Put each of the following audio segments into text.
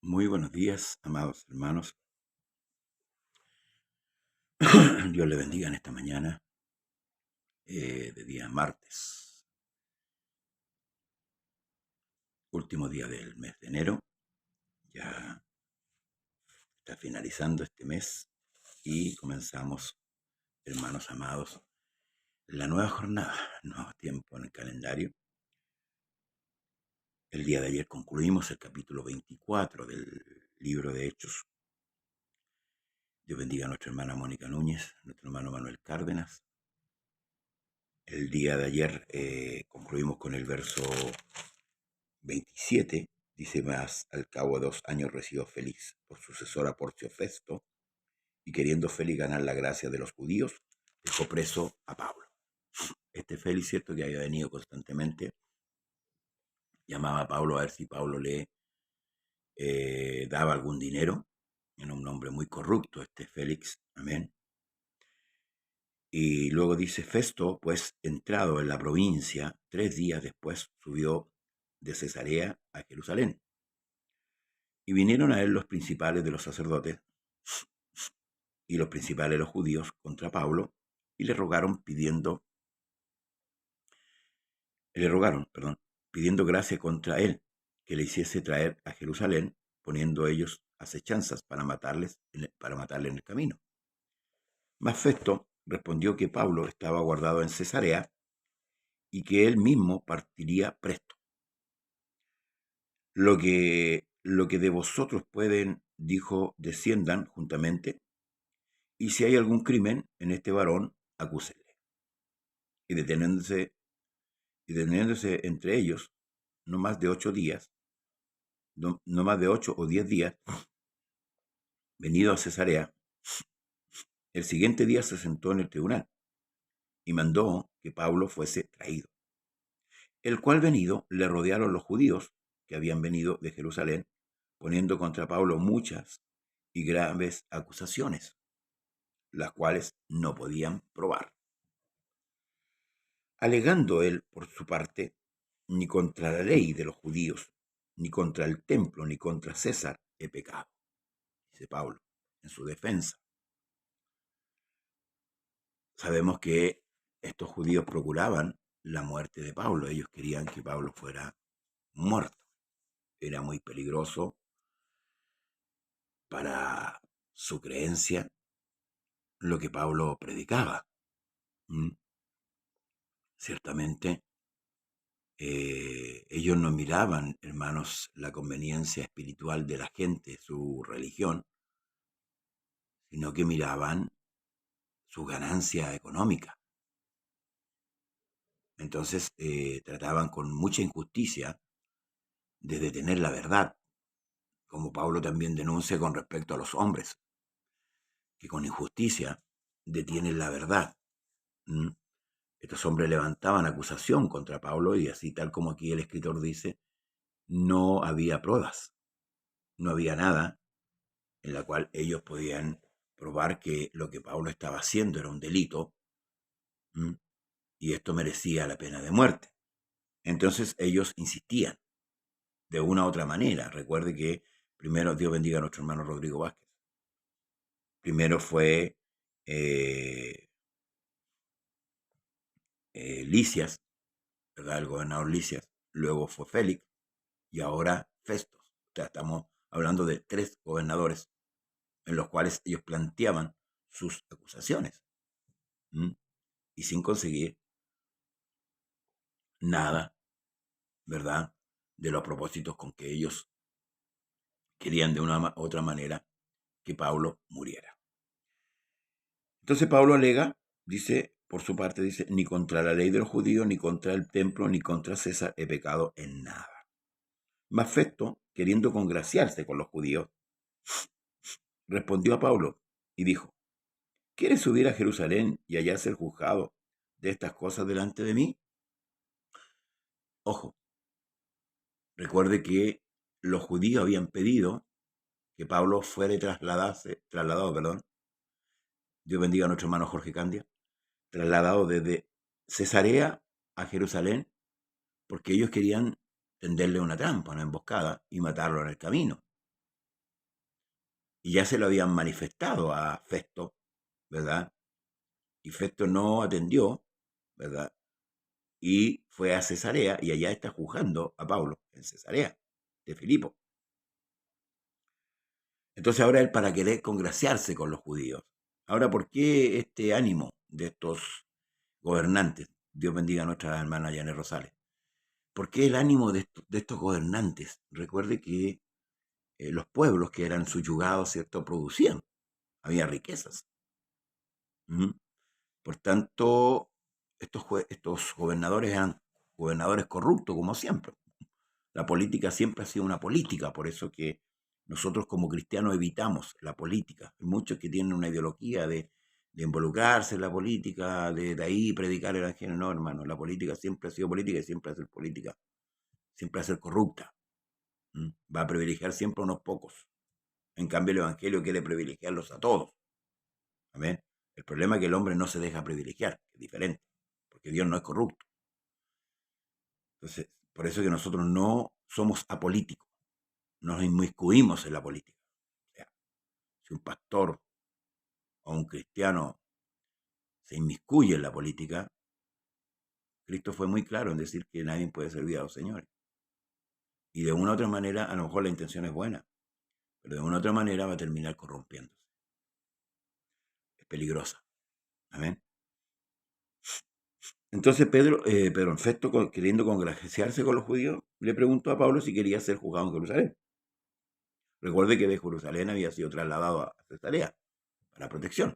Muy buenos días, amados hermanos. Dios le bendiga en esta mañana de día martes, último día del mes de enero. Ya está finalizando este mes y comenzamos, hermanos amados, la nueva jornada, nuevo tiempo en el calendario. El día de ayer concluimos el capítulo 24 del libro de Hechos. Dios bendiga a nuestra hermana Mónica Núñez, nuestro hermano Manuel Cárdenas. El día de ayer concluimos con el verso 27, dice: más al cabo de 2 años recibió Félix por sucesor a Porcio Festo, y queriendo Félix ganar la gracia de los judíos, dejó preso a Pablo. Este Félix, cierto que había venido constantemente, llamaba a Pablo a ver si Pablo le daba algún dinero. Era un hombre muy corrupto este Félix, amén. Y luego dice: Festo, pues entrado en la provincia, 3 días después subió de Cesarea a Jerusalén. Y vinieron a él los principales de los sacerdotes y los principales de los judíos contra Pablo, y le rogaron, pidiendo gracia contra él, que le hiciese traer a Jerusalén, poniendo ellos acechanzas para matarle en el camino. Mas Festo respondió que Pablo estaba guardado en Cesarea y que él mismo partiría presto. Lo que de vosotros pueden, dijo, desciendan juntamente, y si hay algún crimen en este varón, acúsenle. Y deteniéndose entre ellos no más de 8 días, no más de 8 o 10 días, venido a Cesarea, el siguiente día se sentó en el tribunal y mandó que Pablo fuese traído, el cual venido le rodearon los judíos que habían venido de Jerusalén, poniendo contra Pablo muchas y graves acusaciones, las cuales no podían probar. Alegando él, por su parte, ni contra la ley de los judíos, ni contra el templo, ni contra César he pecado, dice Pablo en su defensa. Sabemos que estos judíos procuraban la muerte de Pablo. Ellos querían que Pablo fuera muerto. Era muy peligroso para su creencia lo que Pablo predicaba. Ciertamente, ellos no miraban, hermanos, la conveniencia espiritual de la gente, su religión, sino que miraban su ganancia económica. Entonces trataban con mucha injusticia de detener la verdad, como Pablo también denuncia con respecto a los hombres, que con injusticia detienen la verdad. Estos hombres levantaban acusación contra Pablo y así, tal como aquí el escritor dice, no había pruebas, no había nada en la cual ellos podían probar que lo que Pablo estaba haciendo era un delito, y esto merecía la pena de muerte. Entonces ellos insistían de una u otra manera. Recuerde que primero, Dios bendiga a nuestro hermano Rodrigo Vázquez, primero fue Lisias, ¿verdad? El gobernador Lisias, luego fue Félix y ahora Festos. O sea, estamos hablando de 3 gobernadores en los cuales ellos planteaban sus acusaciones, y sin conseguir nada, ¿verdad?, de los propósitos con que ellos querían de una u otra manera que Pablo muriera. Entonces Pablo alega, dice, por su parte, dice: ni contra la ley de los judíos, ni contra el templo, ni contra César he pecado en nada. Mas Festo, queriendo congraciarse con los judíos, respondió a Pablo y dijo: ¿quieres subir a Jerusalén y allá ser juzgado de estas cosas delante de mí? Ojo, recuerde que los judíos habían pedido que Pablo fuera trasladado, Dios bendiga a nuestro hermano Jorge Candia, trasladado desde Cesarea a Jerusalén, porque ellos querían tenderle una trampa, una emboscada y matarlo en el camino. Y ya se lo habían manifestado a Festo, ¿verdad? Y Festo no atendió, ¿verdad? Y fue a Cesarea y allá está juzgando a Pablo en Cesarea de Filipo. Entonces ahora él para querer congraciarse con los judíos. Ahora, ¿por qué este ánimo de estos gobernantes? Dios bendiga a nuestra hermana Janet Rosales. ¿Por qué el ánimo de estos gobernantes? Recuerde que los pueblos que eran subyugados, ¿cierto?, producían, había riquezas. ¿Mm? Por tanto, estos gobernadores eran gobernadores corruptos, como siempre. La política siempre ha sido una política, por eso que nosotros como cristianos evitamos la política. Hay muchos que tienen una ideología de involucrarse en la política, de ahí predicar el evangelio. No, hermano, la política siempre ha sido política y siempre va a ser política, siempre va a ser corrupta. Va a privilegiar siempre a unos pocos. En cambio, el evangelio quiere privilegiarlos a todos. Amén. El problema es que el hombre no se deja privilegiar, que es diferente, porque Dios no es corrupto. Entonces, por eso que nosotros no somos apolíticos, nos inmiscuimos en la política. O sea, si un pastor o un cristiano se inmiscuye en la política, Cristo fue muy claro en decir que nadie puede servir a dos señores. Y de una u otra manera, a lo mejor la intención es buena, pero de una u otra manera va a terminar corrompiéndose. Es peligrosa. Amén. Entonces Pedro en Festo, queriendo congraciarse con los judíos, le preguntó a Pablo si quería ser juzgado en Jerusalén. Recuerde que de Jerusalén había sido trasladado a Cesarea para protección.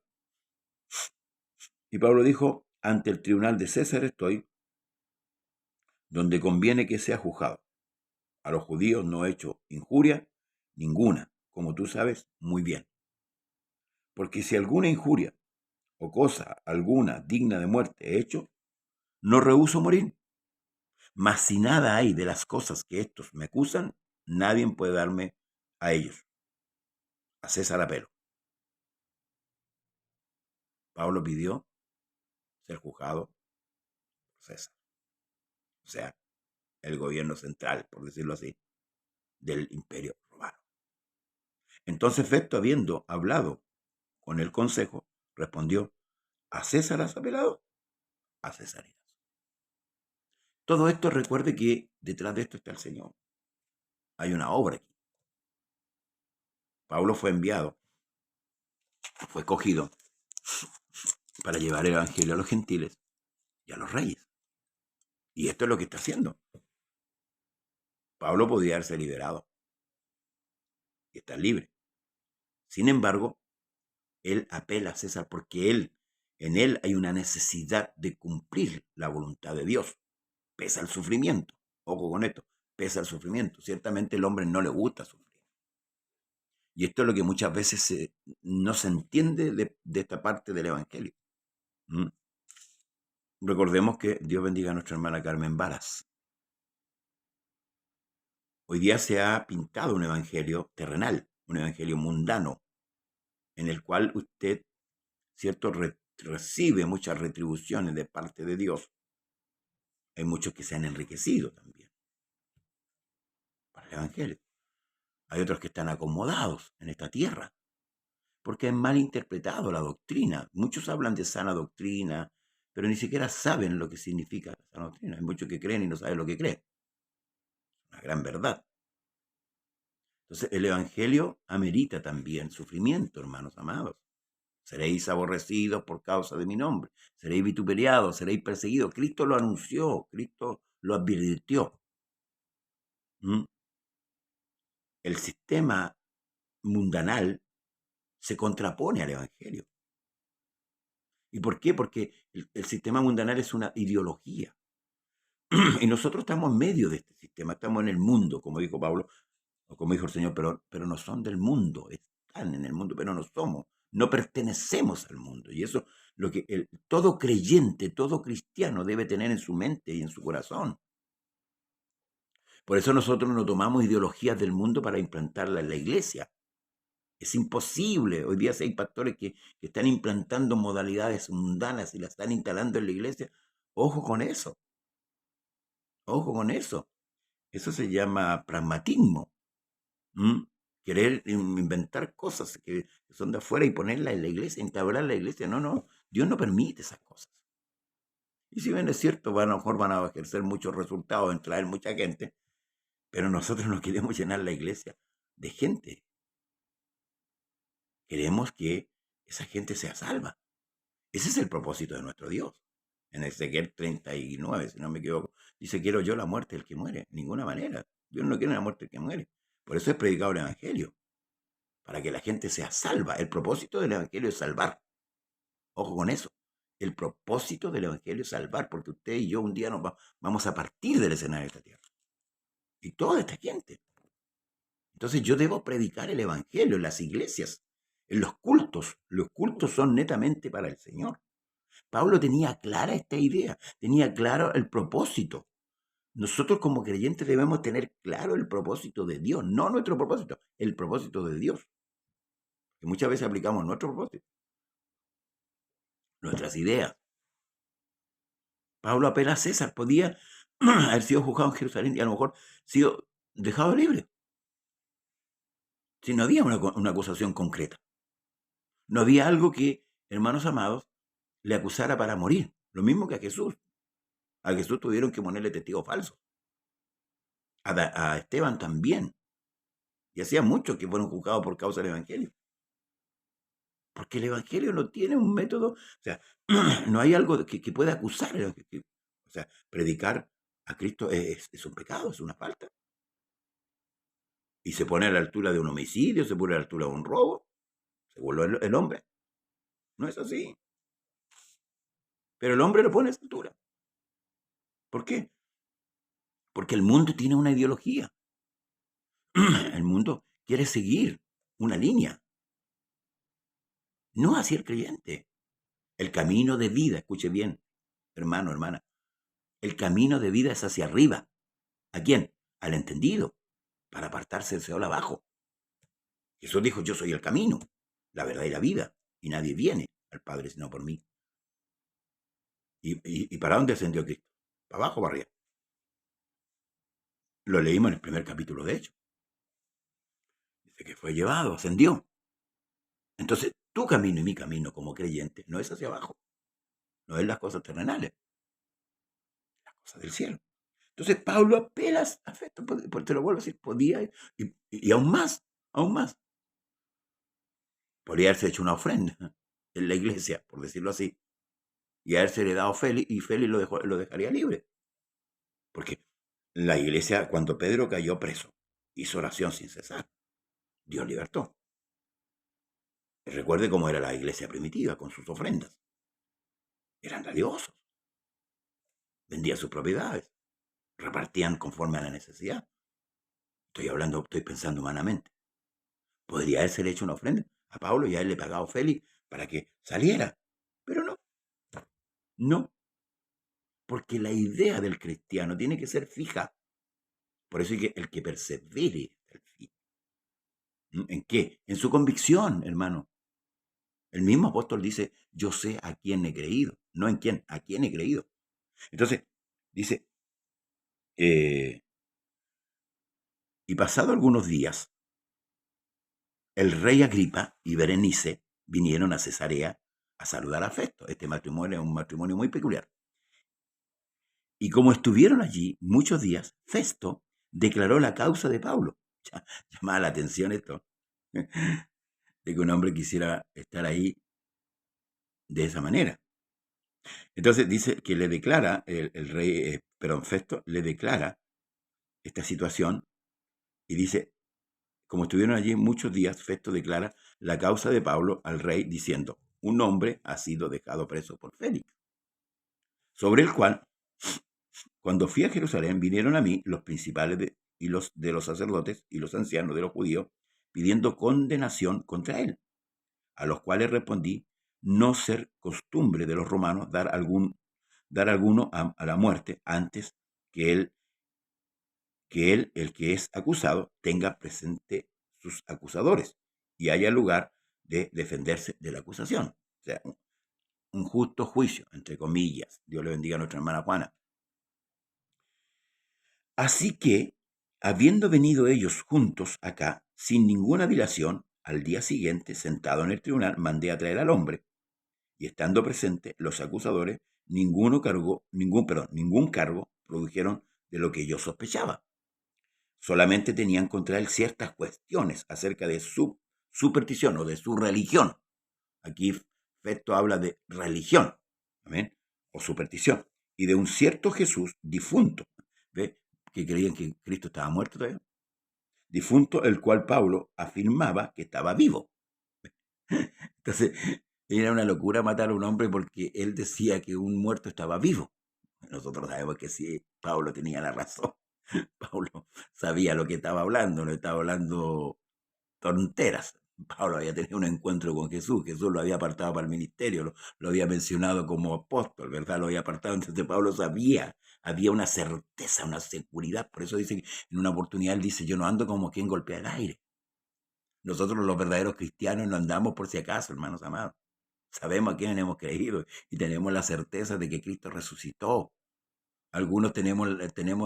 Y Pablo dijo, ante el tribunal de César estoy, donde conviene que sea juzgado. A los judíos no he hecho injuria ninguna, como tú sabes muy bien. Porque si alguna injuria o cosa alguna digna de muerte he hecho, no rehúso morir. Mas si nada hay de las cosas que estos me acusan, nadie puede darme a ellos. A César apelo. Pablo pidió ser juzgado por César. O sea, el gobierno central, por decirlo así, del imperio romano. Entonces Festo, habiendo hablado con el consejo, respondió, ¿a César has apelado? A César irás. Todo esto, recuerde que detrás de esto está el Señor. Hay una obra aquí. Pablo fue enviado, fue cogido para llevar el evangelio a los gentiles y a los reyes. Y esto es lo que está haciendo. Pablo podía haberse liberado y estar libre. Sin embargo, él apela a César porque en él hay una necesidad de cumplir la voluntad de Dios. Pesa el sufrimiento. Ojo con esto, pesa el sufrimiento. Ciertamente el hombre no le gusta sufrir. Y esto es lo que muchas veces no se entiende de esta parte del Evangelio. Recordemos que Dios bendiga a nuestra hermana Carmen Varas. Hoy día se ha pintado un evangelio terrenal, un evangelio mundano, en el cual usted, ¿cierto?, recibe muchas retribuciones de parte de Dios. Hay muchos que se han enriquecido también para el evangelio. Hay otros que están acomodados en esta tierra, porque han mal interpretado la doctrina. Muchos hablan de sana doctrina, pero ni siquiera saben lo que significa la sana doctrina. Hay muchos que creen y no saben lo que creen. Una gran verdad. Entonces, el Evangelio amerita también sufrimiento, hermanos amados. Seréis aborrecidos por causa de mi nombre. Seréis vituperiados, seréis perseguidos. Cristo lo anunció, Cristo lo advirtió. El sistema mundanal se contrapone al Evangelio. ¿Y por qué? Porque el sistema mundanal es una ideología. Y nosotros estamos en medio de este sistema, estamos en el mundo, como dijo Pablo, o como dijo el Señor, pero no son del mundo, están en el mundo, pero no somos, no pertenecemos al mundo. Y eso lo que todo creyente, todo cristiano debe tener en su mente y en su corazón. Por eso nosotros no tomamos ideologías del mundo para implantarlas en la iglesia. Es imposible. Hoy día hay pastores que están implantando modalidades mundanas y las están instalando en la iglesia. Ojo con eso. Ojo con eso. Eso se llama pragmatismo. querer inventar cosas que son de afuera y ponerlas en la iglesia, entablar la iglesia. No, no, Dios no permite esas cosas. Y si bien es cierto, a lo mejor van a ejercer muchos resultados en traer mucha gente, pero nosotros no queremos llenar la iglesia de gente. Queremos que esa gente sea salva. Ese es el propósito de nuestro Dios. En Ezequiel 39, si no me equivoco, dice, quiero yo la muerte del que muere. De ninguna manera. Dios no quiere la muerte del que muere. Por eso es predicado el Evangelio. Para que la gente sea salva. El propósito del Evangelio es salvar. Ojo con eso. El propósito del Evangelio es salvar, porque usted y yo un día vamos a partir del escenario de esta tierra. Y toda esta gente. Entonces yo debo predicar el Evangelio en las iglesias, en los cultos. Los cultos son netamente para el Señor. Pablo tenía clara esta idea, tenía claro el propósito. Nosotros como creyentes debemos tener claro el propósito de Dios, no nuestro propósito, el propósito de Dios. Que muchas veces aplicamos nuestro propósito, nuestras ideas. Pablo apela a César, podía haber sido juzgado en Jerusalén y a lo mejor sido dejado libre. Si no había una acusación concreta. No había algo que, hermanos amados, le acusara para morir. Lo mismo que a Jesús. A Jesús tuvieron que ponerle testigo falso. A Esteban también. Y hacía muchos que fueron juzgados por causa del Evangelio. Porque el Evangelio no tiene un método, o sea, no hay algo que pueda acusar. O sea, predicar a Cristo es un pecado, es una falta. Y se pone a la altura de un homicidio, se pone a la altura de un robo, se vuelve el hombre. No es así. Pero el hombre lo pone a esa altura. ¿Por qué? Porque el mundo tiene una ideología. El mundo quiere seguir una línea. No así el creyente. El camino de vida, escuche bien, hermano, hermana. El camino de vida es hacia arriba. ¿A quién? Al entendido, para apartarse del Seol abajo. Jesús dijo, yo soy el camino, la verdad y la vida, y nadie viene al Padre sino por mí. ¿Y para dónde ascendió Cristo? ¿Para abajo o para arriba? Lo leímos en el primer capítulo de Hechos. Dice que fue llevado, ascendió. Entonces, tu camino y mi camino como creyente no es hacia abajo, no es las cosas terrenales, las cosas del cielo. Entonces, Pablo apela a fe, te lo vuelvo a decir, podía, y aún más, podría haberse hecho una ofrenda en la iglesia, por decirlo así, y haberse le dado a Félix, y Félix lo dejaría libre. Porque la iglesia, cuando Pedro cayó preso, hizo oración sin cesar. Dios libertó. Recuerde cómo era la iglesia primitiva con sus ofrendas. Eran dadivosos. Vendían sus propiedades. Repartían conforme a la necesidad. Estoy pensando humanamente. Podría haberse hecho una ofrenda a Pablo y haberle pagado a Félix para que saliera. Pero no. No. Porque la idea del cristiano tiene que ser fija. Por eso es que el que persevere hasta el fin. ¿En qué? En su convicción, hermano. El mismo apóstol dice, yo sé a quién he creído. No en quién, a quién he creído. Entonces, dice, y pasado algunos días, el rey Agripa y Berenice vinieron a Cesarea a saludar a Festo. Este matrimonio es un matrimonio muy peculiar. Y como estuvieron allí muchos días, Festo declaró la causa de Pablo. Llamaba la atención esto, de que un hombre quisiera estar ahí de esa manera. Entonces dice que le declara, el rey, Festo le declara esta situación y dice, como estuvieron allí muchos días, Festo declara la causa de Pablo al rey diciendo, un hombre ha sido dejado preso por Félix, sobre el cual, cuando fui a Jerusalén, vinieron a mí los principales de los sacerdotes y los ancianos de los judíos, pidiendo condenación contra él, a los cuales respondí, no ser costumbre de los romanos dar alguno a la muerte antes que él, el que es acusado, tenga presente sus acusadores y haya lugar de defenderse de la acusación. O sea, un justo juicio, entre comillas. Dios le bendiga a nuestra hermana Juana. Así que, habiendo venido ellos juntos acá, sin ninguna dilación, al día siguiente, sentado en el tribunal, mandé a traer al hombre, y estando presentes los acusadores, ningún cargo produjeron de lo que yo sospechaba. Solamente tenían contra él ciertas cuestiones acerca de su superstición o de su religión. Aquí Festo habla de religión, ¿amén? O superstición. Y de un cierto Jesús difunto, ¿ve? Que creían que Cristo estaba muerto todavía. Difunto, el cual Pablo afirmaba que estaba vivo. Entonces, era una locura matar a un hombre porque él decía que un muerto estaba vivo. Nosotros sabemos que sí, Pablo tenía la razón. Pablo sabía lo que estaba hablando, no estaba hablando tonteras. Pablo había tenido un encuentro con Jesús, Jesús lo había apartado para el ministerio, lo había mencionado como apóstol, ¿verdad? Lo había apartado, entonces Pablo sabía, había una certeza, una seguridad, por eso dice que en una oportunidad él dice, yo no ando como quien golpea el aire. Nosotros los verdaderos cristianos no andamos por si acaso, hermanos amados. Sabemos a quién hemos creído y tenemos la certeza de que Cristo resucitó. Algunos tenemos,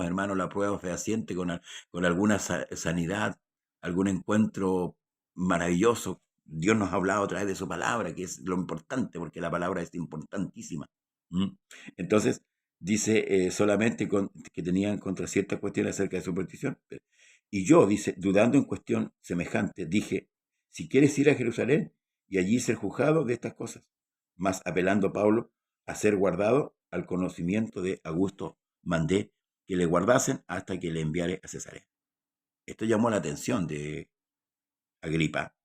hermanos, la prueba fehaciente con alguna sanidad, algún encuentro maravilloso. Dios nos ha hablado a través de su palabra, que es lo importante, porque la palabra es importantísima. ¿Mm? Entonces, dice solamente que tenían contra ciertas cuestiones acerca de superstición. Y yo, dice, dudando en cuestión semejante, dije, si quieres ir a Jerusalén y allí ser juzgado de estas cosas, más apelando Pablo a ser guardado al conocimiento de Augusto, mandé que le guardasen hasta que le enviare a Cesarea. Esto llamó la atención de Agripa.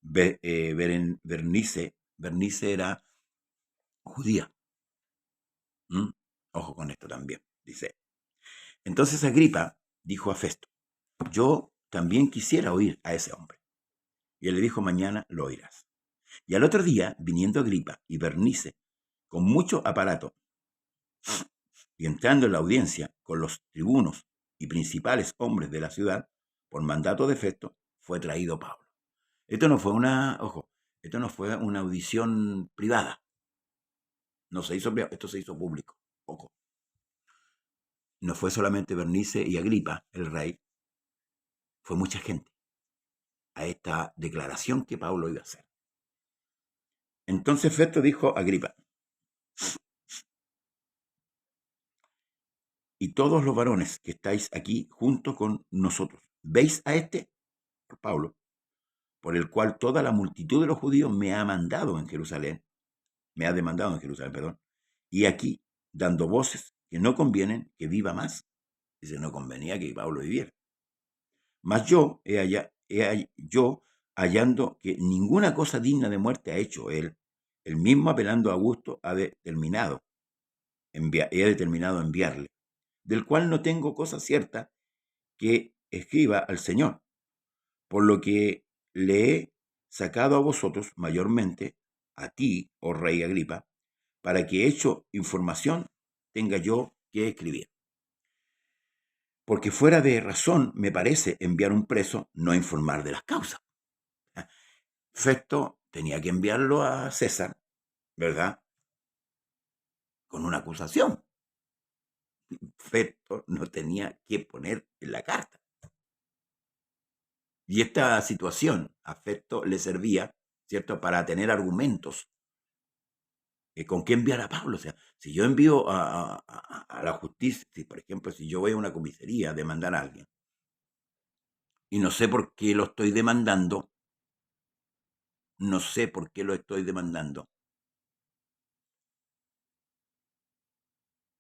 Bernice era judía. ¿Mm? Ojo con esto también, dice. Entonces Agripa dijo a Festo, yo también quisiera oír a ese hombre. Y él le dijo, mañana lo oirás. Y al otro día, viniendo Agripa y Bernice, con mucho aparato, y entrando en la audiencia con los tribunos y principales hombres de la ciudad, por mandato de Festo, fue traído Pablo. Esto no fue esto no fue una audición privada. No se hizo privado, esto se hizo público. Ojo. No fue solamente Bernice y Agripa, el rey, fue mucha gente a esta declaración que Pablo iba a hacer. Entonces Festo dijo a Agripa, y todos los varones que estáis aquí junto con nosotros, ¿veis a este? Por Pablo, por el cual toda la multitud de los judíos me ha demandado en Jerusalén, perdón, y aquí, dando voces que no convienen que viva más. Dice, no convenía que Pablo viviera. Mas yo, hallando que ninguna cosa digna de muerte ha hecho él, el mismo apelando a Augusto, he determinado enviarle, del cual no tengo cosa cierta que escriba al Señor, por lo que le he sacado a vosotros mayormente, a ti, oh rey Agripa, para que hecho información tenga yo que escribir. Porque fuera de razón me parece enviar un preso, no informar de las causas. Festo tenía que enviarlo a César, ¿verdad? Con una acusación. Festo no tenía que poner en la carta. Y esta situación a Festo le servía, ¿cierto?, para tener argumentos. ¿Con qué enviar a Pablo? O sea, si yo envío a la justicia, por ejemplo, si yo voy a una comisaría a demandar a alguien y no sé por qué lo estoy demandando,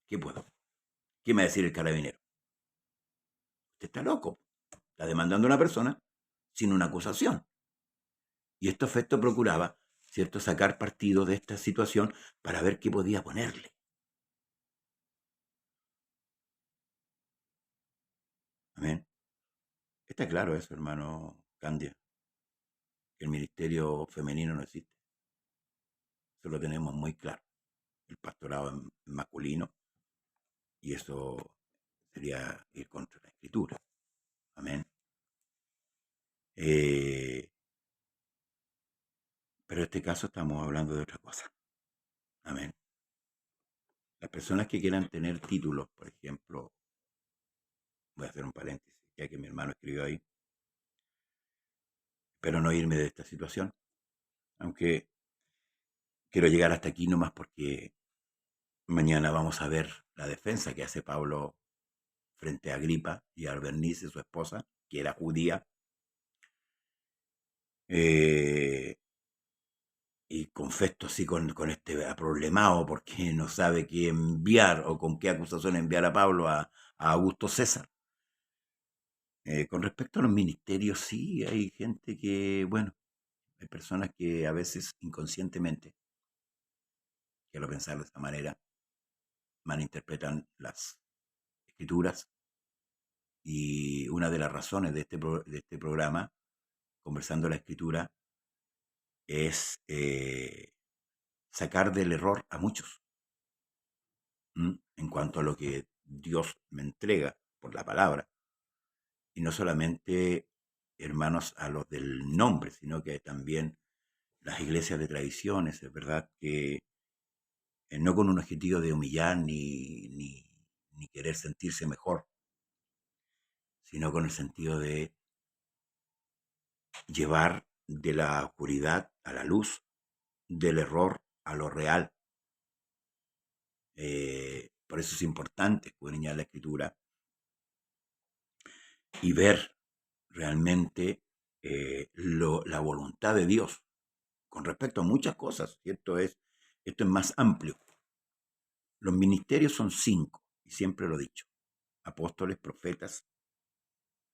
¿qué puedo? ¿Qué me va a decir el carabinero? Usted está loco. Está demandando a una persona sin una acusación. Y esto Festo procuraba, ¿cierto?, sacar partido de esta situación para ver qué podía ponerle. Amén. Está claro eso, hermano Candia, que el ministerio femenino no existe. Eso lo tenemos muy claro. El pastorado es masculino y eso sería ir contra la escritura. Amén. Pero en este caso estamos hablando de otra cosa. Amén. Las personas que quieran tener títulos, por ejemplo, voy a hacer un paréntesis, ya que mi hermano escribió ahí, espero no irme de esta situación, aunque quiero llegar hasta aquí nomás porque mañana vamos a ver la defensa que hace Pablo frente a Agripa y a Bernice, su esposa, que era judía, eh, y con Festo así con este aproblemado porque no sabe qué enviar o con qué acusación enviar a Pablo a Augusto César. Con respecto a los ministerios, sí, hay gente que, bueno, hay personas que a veces inconscientemente, quiero pensar de esa manera, malinterpretan las escrituras y una de las razones de este programa, Conversando la Escritura, es sacar del error a muchos en cuanto a lo que Dios me entrega por la palabra. Y no solamente, hermanos, a los del nombre, sino que también las iglesias de tradiciones, es verdad que no con un objetivo de humillar ni querer sentirse mejor, sino con el sentido de llevar de la oscuridad a la luz, del error a lo real. Por eso es importante escudriñar la escritura y ver realmente la voluntad de Dios con respecto a muchas cosas. Y esto es más amplio. Los ministerios son 5, y siempre lo he dicho: apóstoles, profetas,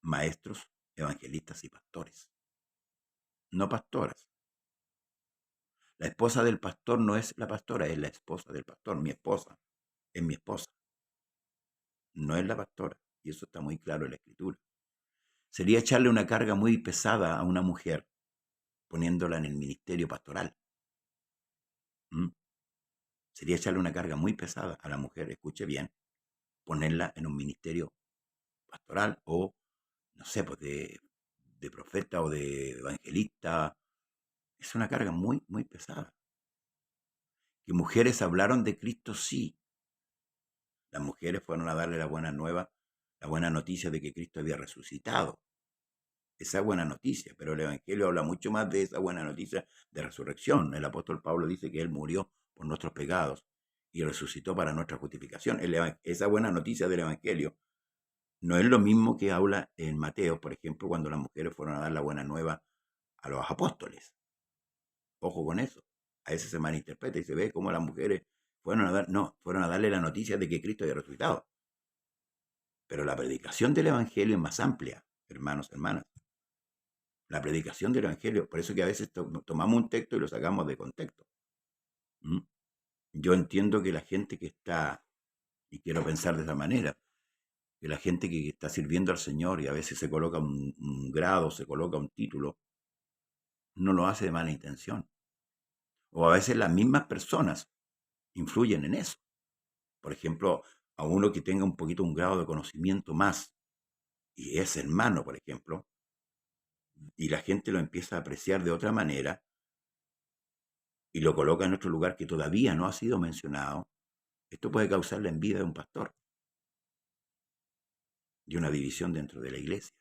maestros, evangelistas y pastores. No pastoras. La esposa del pastor no es la pastora, es la esposa del pastor. Mi esposa es mi esposa, no es la pastora. Y eso está muy claro en la escritura. Sería echarle una carga muy pesada a una mujer poniéndola en el ministerio pastoral. ¿Mm? Sería echarle una carga muy pesada a la mujer, escuche bien, ponerla en un ministerio pastoral o, no sé, pues de profeta o de evangelista. Es una carga muy, muy pesada. Que mujeres hablaron de Cristo, sí. Las mujeres fueron a darle la buena nueva, la buena noticia de que Cristo había resucitado. Esa buena noticia, pero el Evangelio habla mucho más de esa buena noticia de resurrección. El apóstol Pablo dice que Él murió por nuestros pecados y resucitó para nuestra justificación. Esa buena noticia del Evangelio no es lo mismo que habla en Mateo, por ejemplo, cuando las mujeres fueron a dar la buena nueva a los apóstoles. Ojo con eso. A veces se malinterpreta y se ve como las mujeres fueron a darle la noticia de que Cristo había resucitado. Pero la predicación del Evangelio es más amplia, hermanos, hermanas. La predicación del Evangelio, por eso que a veces tomamos un texto y lo sacamos de contexto. ¿Mm? Yo entiendo que la gente que está, y quiero pensar de esa manera, que la gente que está sirviendo al Señor y a veces se coloca un grado, se coloca un título, no lo hace de mala intención. O a veces las mismas personas influyen en eso. Por ejemplo, a uno que tenga un poquito un grado de conocimiento más y es hermano, por ejemplo, y la gente lo empieza a apreciar de otra manera y lo coloca en otro lugar que todavía no ha sido mencionado, esto puede causar la envidia de un pastor y una división dentro de la iglesia.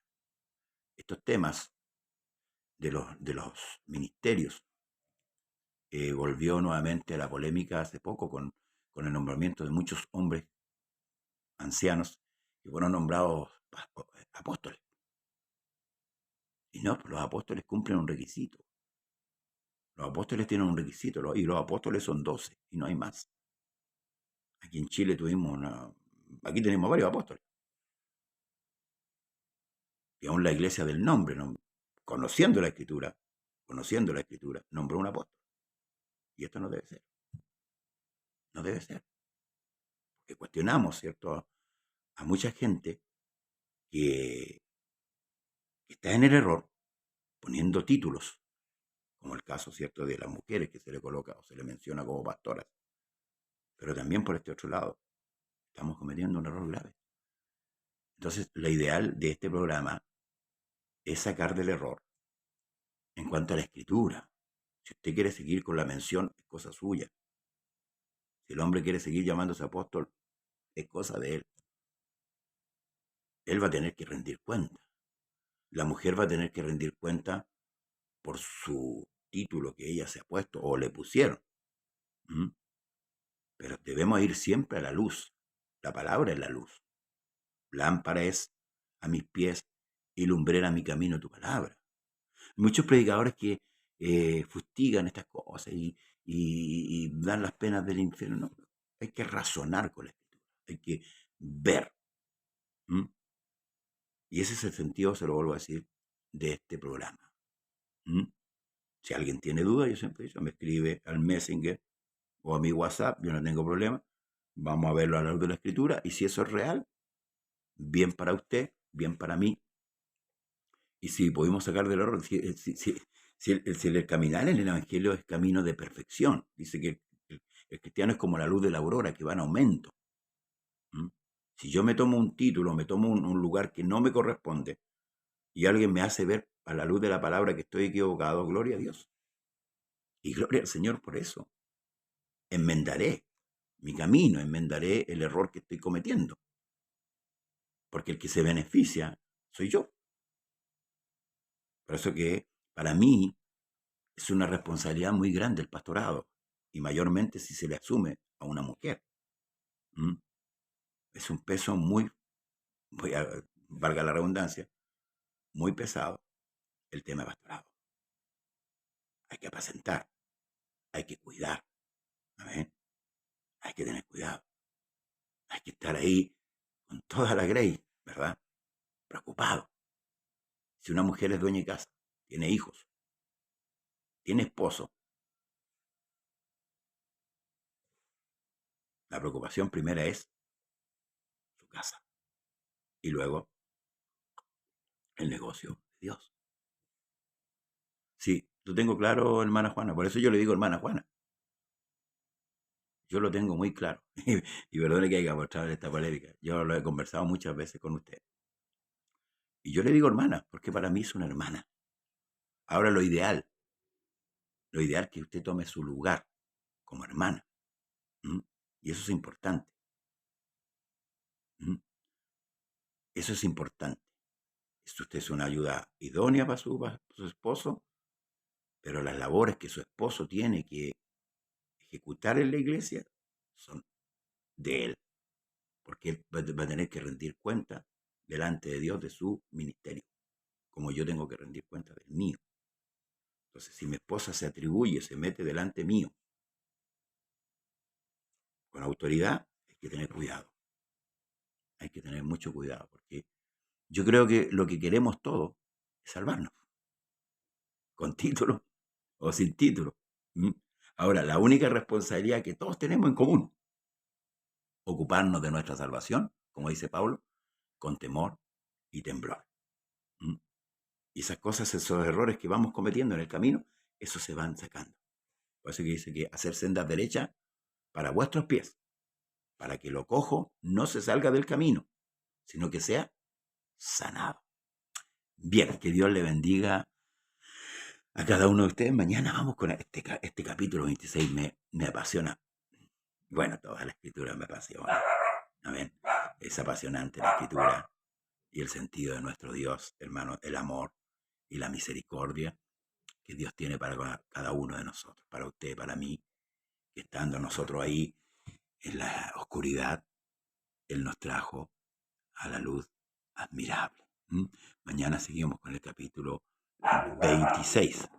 Estos temas de los ministerios volvió nuevamente a la polémica hace poco con el nombramiento de muchos hombres ancianos que fueron nombrados apóstoles. Y no, pues los apóstoles cumplen un requisito. Los apóstoles tienen un requisito y los apóstoles son 12 y no hay más. Aquí en Chile aquí tenemos varios apóstoles. Y aún la iglesia del nombre, ¿no? conociendo la escritura, nombró un apóstol. Y esto no debe ser. No debe ser. Porque cuestionamos, ¿cierto? A mucha gente que está en el error poniendo títulos, como el caso, ¿cierto?, de las mujeres que se le coloca o se le menciona como pastoras. Pero también por este otro lado, estamos cometiendo un error grave. Entonces, la ideal de este programa es sacar del error en cuanto a la escritura. Si usted quiere seguir con la mención, es cosa suya. Si el hombre quiere seguir llamándose apóstol, es cosa de él. Él va a tener que rendir cuenta. La mujer va a tener que rendir cuenta por su título que ella se ha puesto o le pusieron. ¿Mm? Pero debemos ir siempre a la luz. La palabra es la luz. Lámpara es a mis pies y lumbrera a mi camino tu palabra. Muchos predicadores que fustigan estas cosas y dan las penas del infierno. No, hay que razonar con la escritura. Hay que ver. ¿Mm? Y ese es el sentido, se lo vuelvo a decir, de este programa. ¿Mm? Si alguien tiene dudas, yo siempre he dicho, me escribe al Messenger o a mi WhatsApp, yo no tengo problema. Vamos a verlo a la luz de la escritura y si eso es real, bien para usted, bien para mí. Y si podemos sacar del error, si el caminar en el Evangelio es camino de perfección, dice que el cristiano es como la luz de la aurora que va en aumento. ¿Mm? Si yo me tomo un título, me tomo un lugar que no me corresponde y alguien me hace ver a la luz de la palabra que estoy equivocado, gloria a Dios. Y gloria al Señor por eso. Enmendaré mi camino, enmendaré el error que estoy cometiendo. Porque el que se beneficia soy yo. Por eso que para mí es una responsabilidad muy grande el pastorado, y mayormente si se le asume a una mujer. ¿Mm? Es un peso muy, valga la redundancia, muy pesado el tema de pastorado. Hay que apacentar, hay que cuidar, ¿amén? Hay que tener cuidado, hay que estar ahí con toda la grey, ¿verdad? Preocupado. Si una mujer es dueña de casa, tiene hijos, tiene esposo, la preocupación primera es su casa y luego el negocio de Dios. Sí, lo tengo claro, hermana Juana, por eso yo le digo hermana Juana. Yo lo tengo muy claro. Y perdone que haya mostrado esta polémica. Yo lo he conversado muchas veces con usted. Y yo le digo hermana, porque para mí es una hermana. Ahora lo ideal es que usted tome su lugar como hermana. ¿Mm? Y eso es importante. ¿Mm? Eso es importante. Si usted es una ayuda idónea para su esposo, pero las labores que su esposo tiene que ejecutar en la iglesia son de él, porque él va a tener que rendir cuenta delante de Dios de su ministerio, como yo tengo que rendir cuenta del mío. Entonces, si mi esposa se atribuye, se mete delante mío con autoridad, hay que tener cuidado. Hay que tener mucho cuidado, porque yo creo que lo que queremos todos es salvarnos, con título o sin título. ¿Mm? Ahora, la única responsabilidad que todos tenemos en común, ocuparnos de nuestra salvación, como dice Pablo, con temor y temblor. ¿Mm? Y esas cosas, esos errores que vamos cometiendo en el camino, esos se van sacando. Por eso que dice que hacer sendas derechas para vuestros pies, para que lo cojo no se salga del camino, sino que sea sanado. Bien, que Dios le bendiga a cada uno de ustedes. Mañana vamos con este capítulo 26, me apasiona. Bueno, toda la escritura me apasiona. Amén. Es apasionante la escritura y el sentido de nuestro Dios, hermano, el amor y la misericordia que Dios tiene para cada uno de nosotros, para usted, para mí, que estando nosotros ahí en la oscuridad, Él nos trajo a la luz admirable. ¿Mm? Mañana seguimos con el capítulo 26.